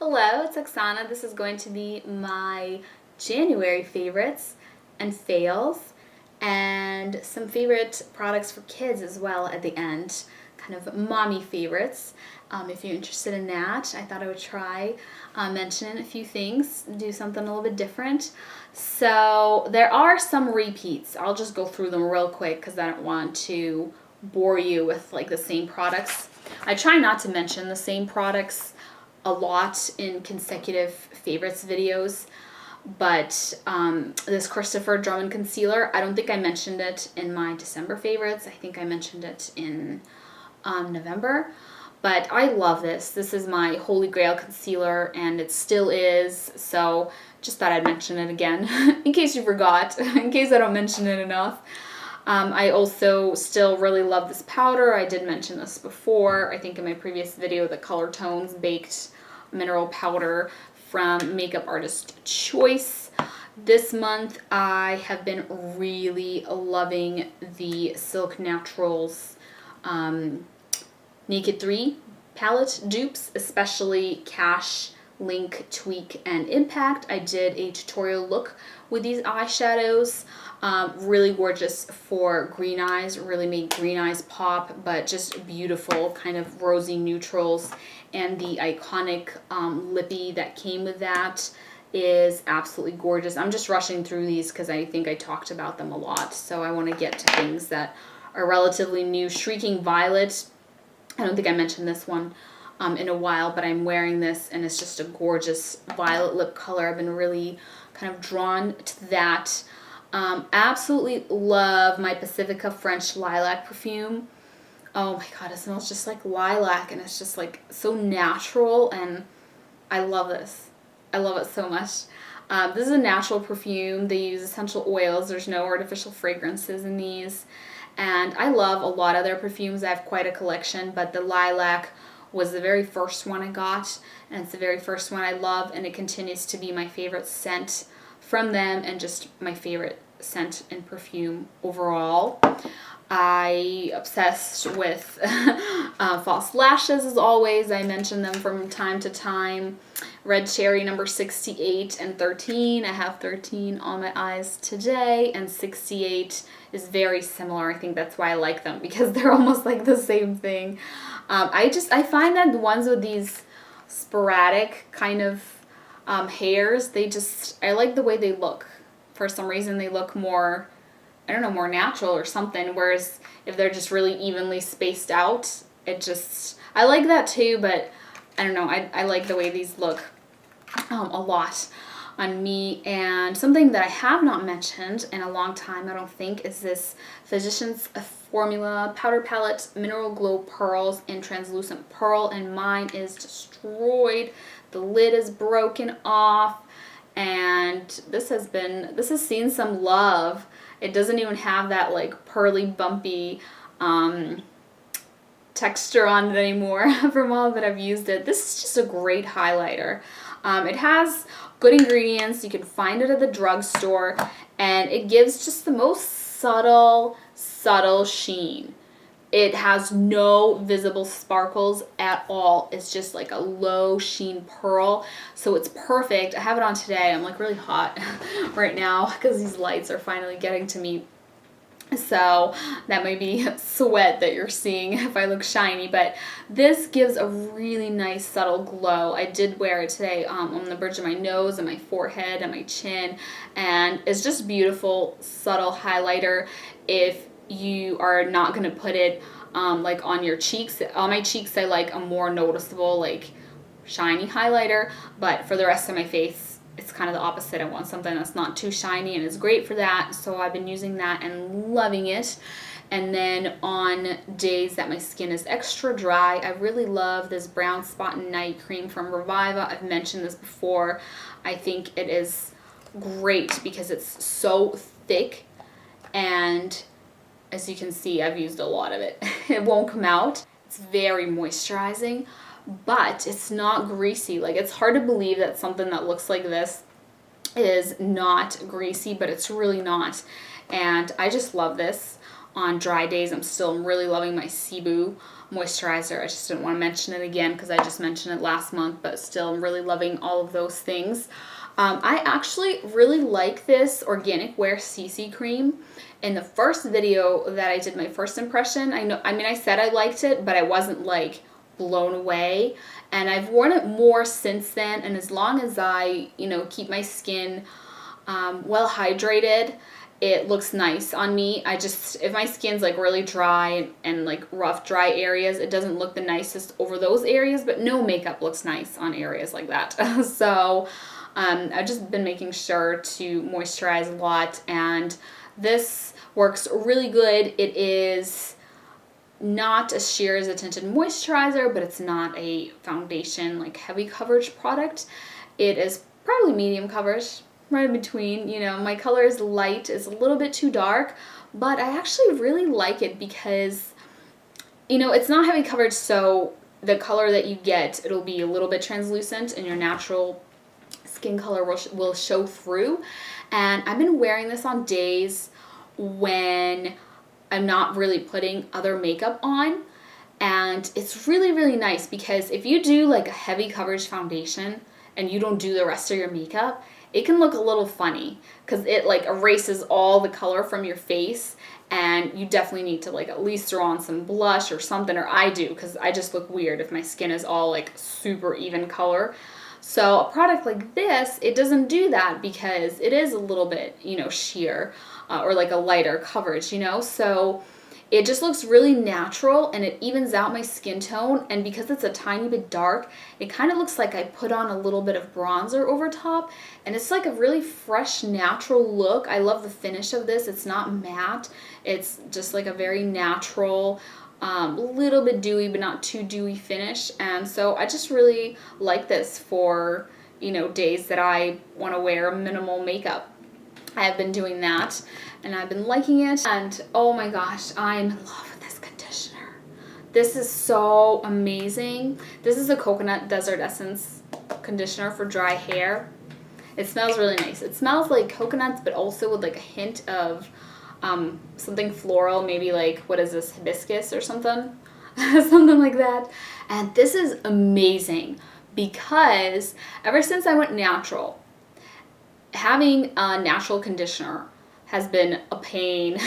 Hello, it's Oksana. This is going to be my January favorites and fails, and some favorite products for kids as well at the end. Kind of mommy favorites. If you're interested in that, I thought I would try mention a few things, do something a little bit different. So there are some repeats. I'll just go through them real quick because I don't want to bore you with like the same products. I try not to mention the same products a lot in consecutive favorites videos, but this Christopher Drummond concealer, I don't think I mentioned it in my December favorites. I think I mentioned it in November, but I love this. This is my holy grail concealer, and it still is, so just thought I'd mention it again in case you forgot, in case I don't mention it enough. I also still really love this powder. I did mention this before, I think in my previous video, the Color Tones Baked Mineral Powder from Makeup Artist Choice. This month I have been really loving the Silk Naturals Naked 3 palette dupes, especially Cash, Link, Tweak, and Impact. I did a tutorial look with these eyeshadows. Really gorgeous for green eyes, really made green eyes pop, but just beautiful kind of rosy neutrals. And the iconic lippy that came with that is absolutely gorgeous. I'm just rushing through these because I think I talked about them a lot, so I want to get to things that are relatively new. Shrieking Violet, I don't think I mentioned this one in a while, but I'm wearing this and it's just a gorgeous violet lip color. I've been really kind of drawn to that. Absolutely love my Pacifica French Lilac perfume. Oh my god, it smells just like lilac, and it's just like so natural, and I love this. I love it so much. This is a natural perfume. They use essential oils. There's no artificial fragrances in these. And I love a lot of their perfumes. I have quite a collection, but the lilac was the very first one I got, and it's the very first one I love, and it continues to be my favorite scent from them, and just my favorite scent in perfume overall. I obsessed with false lashes as always. I mention them from time to time. Red Cherry number 68 and 13. I have 13 on my eyes today, and 68 is very similar. I think that's why I like them, because they're almost like the same thing. I find that the ones with these sporadic kind of hairs, I like the way they look. For some reason they look more, I don't know, more natural or something, whereas if they're just really evenly spaced out, I like that too, but I don't know, I like the way these look a lot on me. And something that I have not mentioned in a long time, I don't think, is this Physicians Formula Powder Palette Mineral Glow Pearls in Translucent Pearl, and mine is destroyed. The lid is broken off, and this has seen some love. It doesn't even have that like pearly bumpy texture on it anymore from all that I've used it. This is just a great highlighter. It has good ingredients. You can find it at the drugstore, and it gives just the most subtle sheen. It has no visible sparkles at all. It's just like a low sheen pearl. So it's perfect. I have it on today. I'm like really hot right now because these lights are finally getting to me. So that may be sweat that you're seeing if I look shiny, but this gives a really nice subtle glow. I did wear it today on the bridge of my nose and my forehead and my chin, and it's just beautiful, subtle highlighter. If you are not going to put it like on your cheeks. On my cheeks I like a more noticeable like shiny highlighter, but for the rest of my face it's kind of the opposite. I want something that's not too shiny, and it's great for that, so I've been using that and loving it. And then on days that my skin is extra dry, I really love this Brown Spot Night Cream from Reviva. I've mentioned this before. I think it is great because it's so thick, and as you can see, I've used a lot of it. It won't come out. It's very moisturizing, but it's not greasy. Like, it's hard to believe that something that looks like this is not greasy, but it's really not. And I just love this. on dry days. I'm really loving my Cebu moisturizer. I just didn't want to mention it again because I just mentioned it last month, but still I'm really loving all of those things. I actually really like this Organic Wear CC cream. In the first video that I did, my first impression, I said I liked it, but I wasn't like blown away. And I've worn it more since then, and as long as I, keep my skin well hydrated, it looks nice on me. If my skin's like really dry and like rough, dry areas, it doesn't look the nicest over those areas, but no makeup looks nice on areas like that. So I've just been making sure to moisturize a lot, and this works really good. It is not as sheer as a tinted moisturizer, but it's not a foundation, like heavy coverage product. It is probably medium coverage, right in between. My color is light, it's a little bit too dark, but I actually really like it because, it's not heavy coverage, so the color that you get, it'll be a little bit translucent and your natural skin color will show through. And I've been wearing this on days when I'm not really putting other makeup on, and it's really, really nice because if you do like a heavy coverage foundation and you don't do the rest of your makeup, it can look a little funny because it like erases all the color from your face, and you definitely need to like at least throw on some blush or something, or I do, because I just look weird if my skin is all like super even color. So a product like this, it doesn't do that because it is a little bit, sheer or like a lighter coverage, so it just looks really natural and it evens out my skin tone. And because it's a tiny bit dark, it kind of looks like I put on a little bit of bronzer over top, and it's like a really fresh, natural look. I love the finish of this. It's not matte. It's just like a very natural, little bit dewy but not too dewy finish. And so I just really like this for, days that I want to wear minimal makeup. I have been doing that and I've been liking it, and oh my gosh, I'm in love with this conditioner. This is so amazing. This is a Coconut Desert Essence conditioner for dry hair. It smells really nice. It smells like coconuts, but also with like a hint of something floral, maybe like, what is this, hibiscus or something? Something like that. And this is amazing because ever since I went natural, having a natural conditioner has been a pain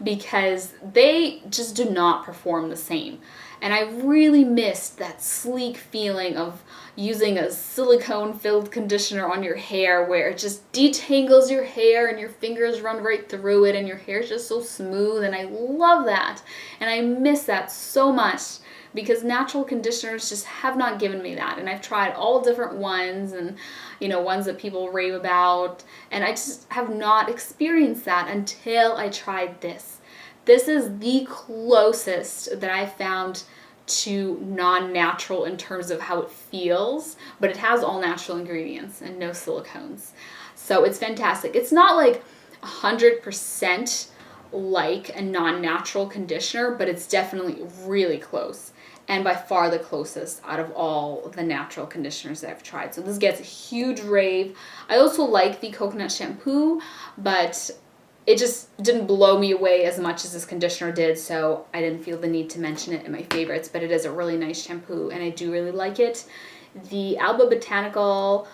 because they just do not perform the same. And I really missed that sleek feeling of using a silicone-filled conditioner on your hair where it just detangles your hair and your fingers run right through it and your hair is just so smooth, and I love that. And I miss that so much because natural conditioners just have not given me that. And I've tried all different ones and, ones that people rave about, and I just have not experienced that until I tried this. This is the closest that I've found to non-natural in terms of how it feels, but it has all natural ingredients and no silicones. So it's fantastic. It's not like 100% like a non-natural conditioner, but it's definitely really close, and by far the closest out of all the natural conditioners that I've tried. So this gets a huge rave. I also like the coconut shampoo, but it just didn't blow me away as much as this conditioner did, so I didn't feel the need to mention it in my favorites, but it is a really nice shampoo, and I do really like it. The Alba Botanica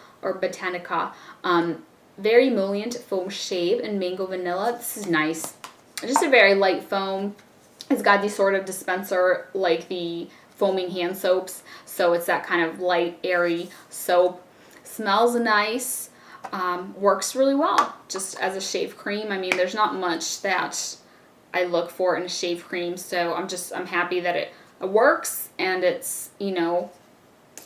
Very Emollient Foam Shave in Mango Vanilla. This is nice. Just a very light foam. It's got the sort of dispenser like the foaming hand soaps, so it's that kind of light, airy soap. Smells nice. Works really well just as a shave cream. I mean, there's not much that I look for in a shave cream, so I'm happy that it works, and it's,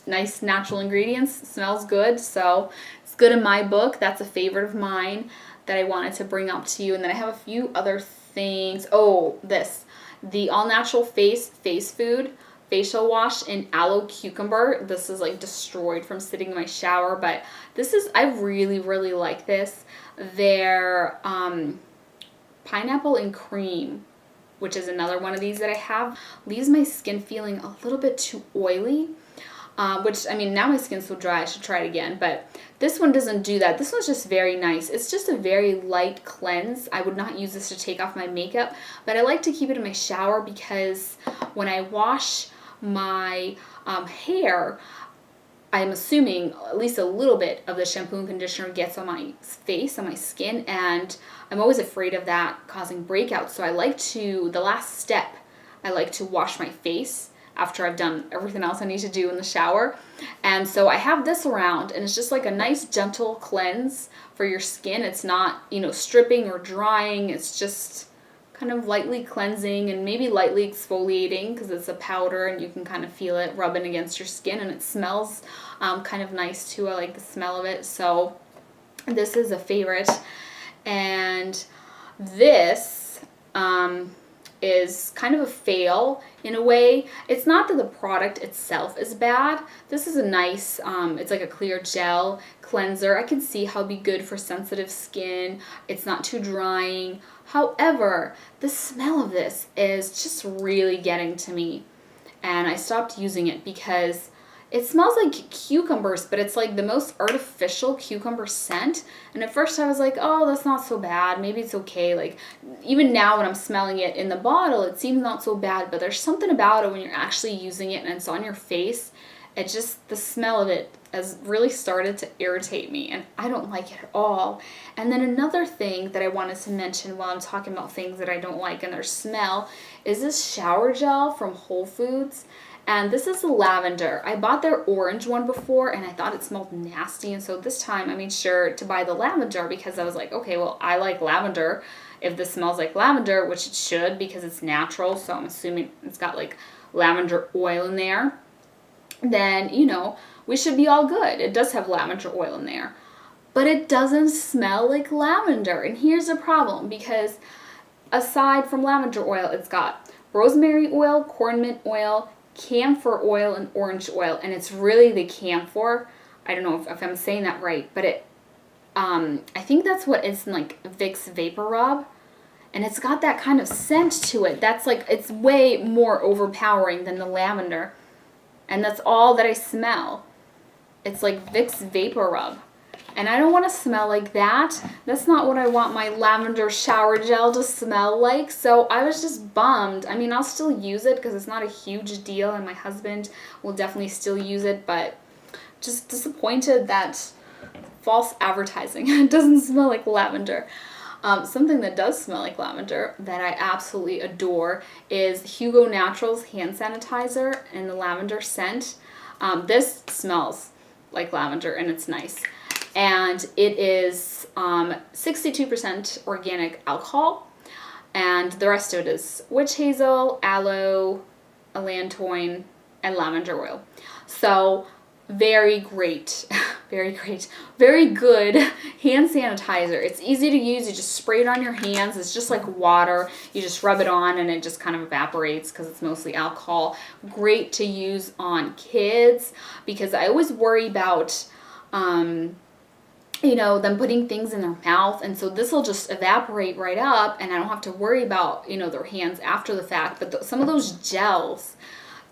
nice natural ingredients. smells good, so it's good in my book. That's a favorite of mine that I wanted to bring up to you. And then I have a few other things. Oh, the All Natural Face Food facial wash in Aloe Cucumber. This is like destroyed from sitting in my shower, but I really, really like this. Their Pineapple and Cream, which is another one of these that I have, leaves my skin feeling a little bit too oily. which, I mean, now my skin's so dry, I should try it again, but this one doesn't do that. This one's just very nice. It's just a very light cleanse. I would not use this to take off my makeup, but I like to keep it in my shower because when I wash my hair, I'm assuming at least a little bit of the shampoo and conditioner gets on my face, on my skin, and I'm always afraid of that causing breakouts. So I like to, the last step, I like to wash my face after I've done everything else I need to do in the shower. And so I have this around, and it's just like a nice gentle cleanse for your skin. It's not, you know, stripping or drying. It's just kind of lightly cleansing and maybe lightly exfoliating because it's a powder and you can kind of feel it rubbing against your skin, and it smells kind of nice too. I like the smell of it. So this is a favorite. And this is kind of a fail in a way. It's not that the product itself is bad. This is a nice, it's like a clear gel cleanser. I can see how it'd be good for sensitive skin. It's not too drying. However, the smell of this is just really getting to me. And I stopped using it because it smells like cucumbers, but it's like the most artificial cucumber scent. And at first I was like, oh, that's not so bad. Maybe it's okay. Like, even now when I'm smelling it in the bottle, it seems not so bad. But there's something about it when you're actually using it and it's on your face. It just, the smell of it has really started to irritate me. And I don't like it at all. And then another thing that I wanted to mention while I'm talking about things that I don't like and their smell is this shower gel from Whole Foods. And this is the lavender. I bought their orange one before and I thought it smelled nasty. And so this time I made sure to buy the lavender because I was like, okay, well, I like lavender. If this smells like lavender, which it should because it's natural, so I'm assuming it's got like lavender oil in there, then, you know, we should be all good. It does have lavender oil in there. But it doesn't smell like lavender. And here's the problem, because aside from lavender oil, it's got rosemary oil, corn mint oil, camphor oil, and orange oil, and it's really the camphor. I don't know if I'm saying that right, but it, I think that's what is in like Vicks Vapor Rub, and it's got that kind of scent to it. That's like, it's way more overpowering than the lavender, and that's all that I smell. It's like Vicks Vapor Rub. And I don't want to smell like that. That's not what I want my lavender shower gel to smell like. So I was just bummed. I mean, I'll still use it because it's not a huge deal and my husband will definitely still use it, but just disappointed that false advertising. It doesn't smell like lavender. Something that does smell like lavender that I absolutely adore is Hugo Naturals hand sanitizer in the lavender scent. This smells like lavender and it's nice. And it is 62% organic alcohol, and the rest of it is witch hazel, aloe, allantoin, and lavender oil. So very great, very great, very good hand sanitizer. It's easy to use. You just spray it on your hands. It's just like water. You just rub it on and it just kind of evaporates because it's mostly alcohol. Great to use on kids because I always worry about you know, them putting things in their mouth, and so this will just evaporate right up and I don't have to worry about, you know, their hands after the fact. But some of those gels,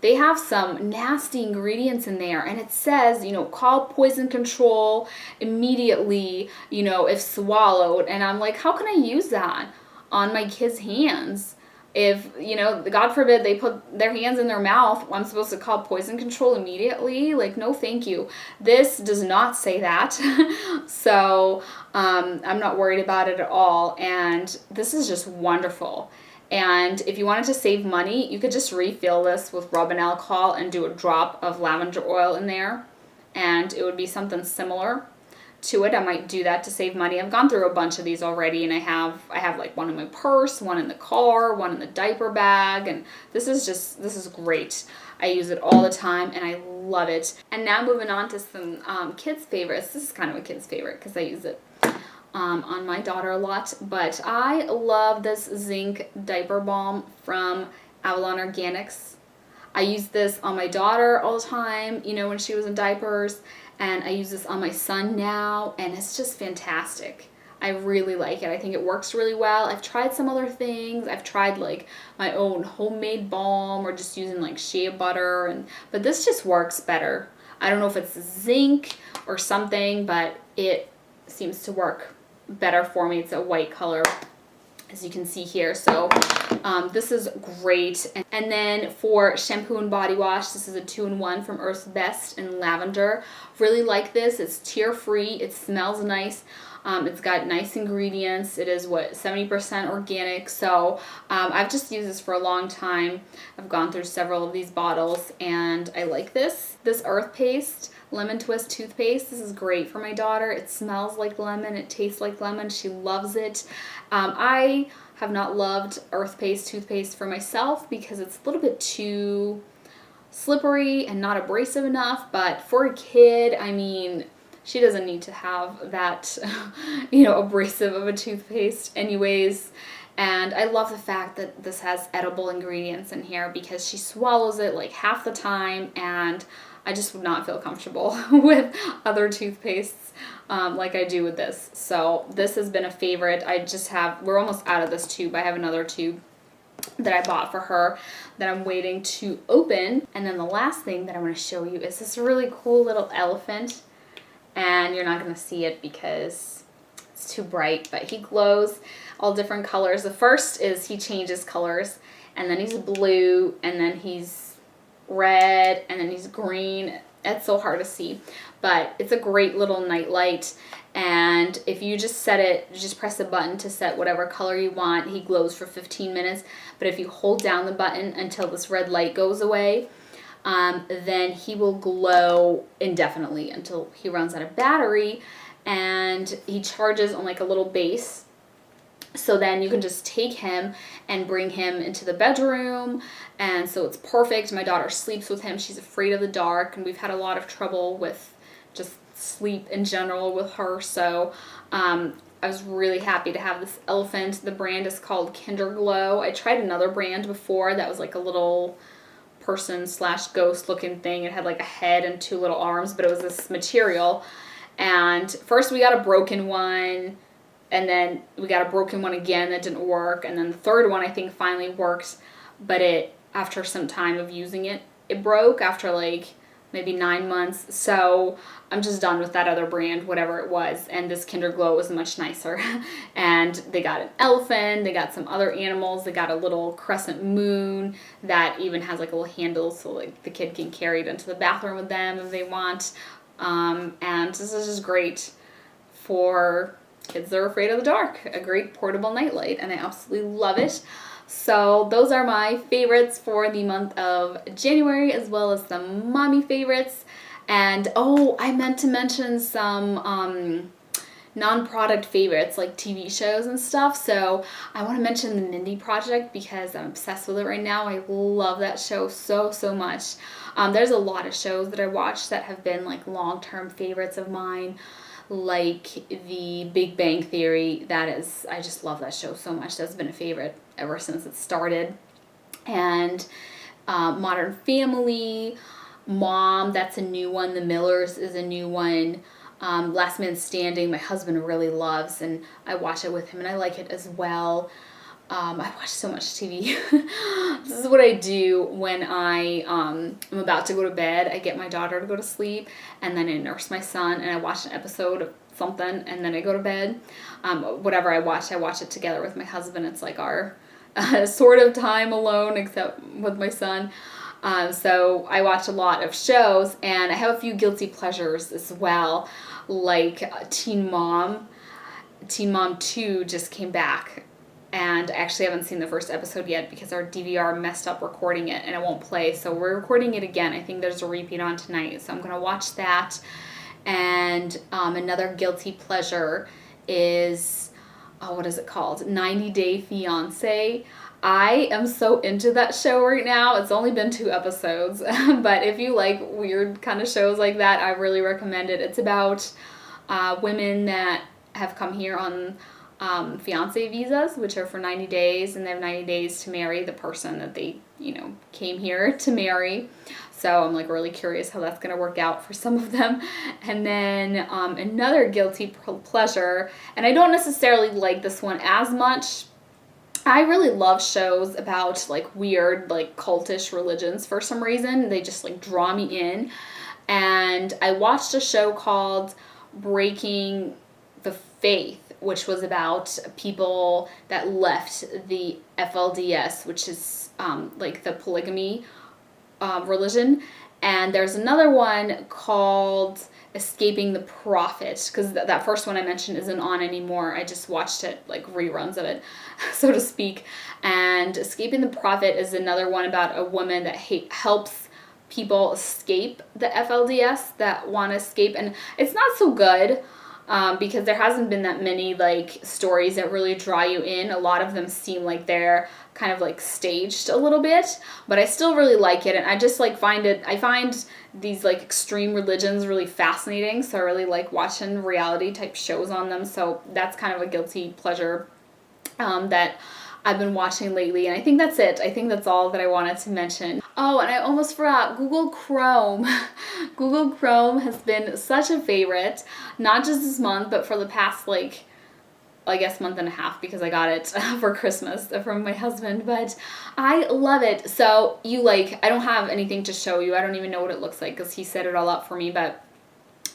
they have some nasty ingredients in there, and it says, you know, call poison control immediately, you know, if swallowed. And I'm like, how can I use that on my kids' hands? If, you know, God forbid they put their hands in their mouth, I'm supposed to call poison control immediately? Like, no thank you. This does not say that. So I'm not worried about it at all. And this is just wonderful. And if you wanted to save money, you could just refill this with rubbing alcohol and do a drop of lavender oil in there. And it would be something similar to it. I might do that to save money. I've gone through a bunch of these already, and I have like one in my purse, one in the car, one in the diaper bag, and this is great. I use it all the time and I love it. And now moving on to some kids favorites. This is kind of a kid's favorite because I use it on my daughter a lot, but I love this Zinc diaper balm from Avalon Organics. I use this on my daughter all the time, you know, when she was in diapers. And I use this on my son now, and it's just fantastic. I really like it. I think it works really well. I've tried some other things. I've tried like my own homemade balm or just using like shea butter, but this just works better. I don't know if it's zinc or something, but it seems to work better for me. It's a white color, as you can see here. So this is great. And then for shampoo and body wash, this is a 2-in-1 from Earth's Best in Lavender. Really like this. It's tear free. It smells nice. It's got nice ingredients. It is, what, 70% organic. So I've just used this for a long time. I've gone through several of these bottles, and I like this. This Earth Paste Lemon Twist toothpaste. This is great for my daughter. It smells like lemon. It tastes like lemon. She loves it. I have not loved Earth Paste toothpaste for myself because it's a little bit too slippery and not abrasive enough. But for a kid, I mean, she doesn't need to have that, you know, abrasive of a toothpaste anyways. And I love the fact that this has edible ingredients in here because she swallows it like half the time, and I just would not feel comfortable with other toothpastes like I do with this. So this has been a favorite. We're almost out of this tube. I have another tube that I bought for her that I'm waiting to open. And then the last thing that I want to show you is this really cool little elephant. And you're not going to see it because it's too bright, but he glows all different colors. The first is he changes colors, and then he's blue, and then he's red, and then he's green. It's so hard to see, but it's a great little night light. And if you just set it, just press the button to set whatever color you want. He glows for 15 minutes, but if you hold down the button until this red light goes away, then he will glow indefinitely until he runs out of battery, and he charges on like a little base. So then you can just take him and bring him into the bedroom, and so it's perfect. My daughter sleeps with him. She's afraid of the dark, and we've had a lot of trouble with just sleep in general with her. So I was really happy to have this elephant. The brand is called Kinder Glow. I tried another brand before that was like a little person/ghost looking thing. It had like a head and 2 little arms, but it was this material. And first we got a broken one, and then we got a broken one again that didn't work, and then the third one I think finally worked, but after some time of using it, it broke after like maybe 9 months. So I'm just done with that other brand, whatever it was, and this Kinder Glow was much nicer. And they got an elephant, they got some other animals, they got a little crescent moon that even has like a little handle so like the kid can carry it into the bathroom with them if they want. And this is just great for kids that are afraid of the dark. A great portable nightlight, and I absolutely love it. So those are my favorites for the month of January, as well as some mommy favorites. And oh, I meant to mention some non-product favorites like TV shows and stuff. So I want to mention the Mindy Project because I'm obsessed with it right now. I love that show so much. There's a lot of shows that I watch that have been like long-term favorites of mine, like the Big Bang Theory. I just love that show so much. That's been a favorite ever since it started. And Modern Family, Mom, that's a new one. The Millers is a new one. Last Man Standing, my husband really loves, and I watch it with him, and I like it as well. I watch so much TV. This is what I do when I am about to go to bed. I get my daughter to go to sleep, and then I nurse my son, and I watch an episode of something, and then I go to bed. Whatever I watch it together with my husband. It's like our sort of time alone, except with my son. So I watch a lot of shows, and I have a few guilty pleasures as well, like Teen Mom. Teen Mom 2 just came back, and I actually haven't seen the first episode yet because our DVR messed up recording it and it won't play, so we're recording it again. I think there's a repeat on tonight, so I'm going to watch that. And another guilty pleasure is, what is it called? 90 Day Fiancé. I am so into that show right now. It's only been 2 episodes, but if you like weird kind of shows like that, I really recommend it. It's about women that have come here on fiancé visas, which are for 90 days, and they have 90 days to marry the person that they, came here to marry. So I'm like really curious how that's going to work out for some of them. And then another guilty pleasure, and I don't necessarily like this one as much. I really love shows about like weird, like cultish religions for some reason. They just like draw me in. and I watched a show called Breaking the Faith, which was about people that left the FLDS, which is like the polygamy religion. And there's another one called Escaping the Prophet, because that first one I mentioned isn't on anymore. I just watched it, like reruns of it, so to speak. And Escaping the Prophet is another one about a woman that helps people escape the FLDS, that want to escape. And it's not so good. Because there hasn't been that many like stories that really draw you in. A lot of them seem like they're kind of like staged a little bit, but I still really like it, and I just like I find these like extreme religions really fascinating, so I really like watching reality type shows on them. So that's kind of a guilty pleasure that I've been watching lately, and I think that's it. I think that's all that I wanted to mention. Oh, and I almost forgot, Google Chrome. Google Chrome has been such a favorite, not just this month, but for the past, like, I guess month and a half, because I got it for Christmas from my husband, but I love it. So I don't have anything to show you. I don't even know what it looks like because he set it all up for me, but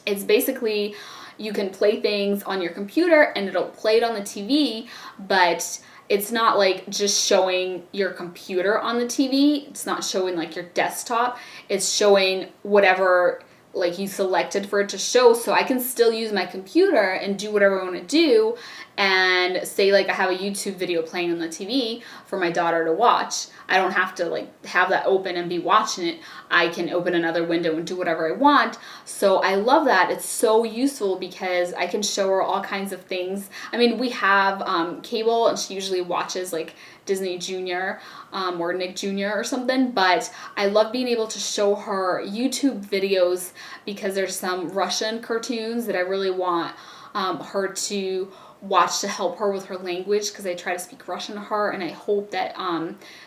it's basically, you can play things on your computer and it'll play it on the TV, but it's not like just showing your computer on the TV. It's not showing like your desktop. It's showing whatever like you selected for it to show, so I can still use my computer and do whatever I want to do. And say like I have a YouTube video playing on the TV for my daughter to watch, I don't have to like have that open and be watching it. I can open another window and do whatever I want. So I love that. It's so useful because I can show her all kinds of things. I mean, we have cable, and she usually watches like Disney Junior or Nick Jr. or something, but I love being able to show her YouTube videos because there's some Russian cartoons that I really want her to watch to help her with her language, because I try to speak Russian to her, and I hope that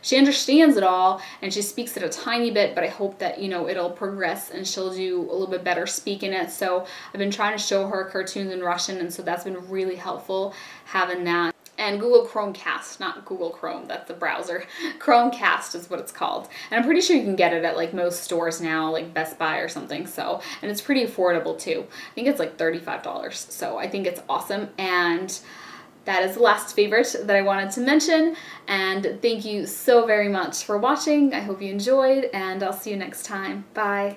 she understands it all, and she speaks it a tiny bit, but I hope that, you know, it'll progress and she'll do a little bit better speaking it. So I've been trying to show her cartoons in Russian, and so that's been really helpful having that. And Google Chromecast, not Google Chrome, that's the browser. Chromecast is what it's called. And I'm pretty sure you can get it at like most stores now, like Best Buy or something. So, and it's pretty affordable too. I think it's like $35. So I think it's awesome. And that is the last favorite that I wanted to mention. And thank you so very much for watching. I hope you enjoyed, and I'll see you next time. Bye.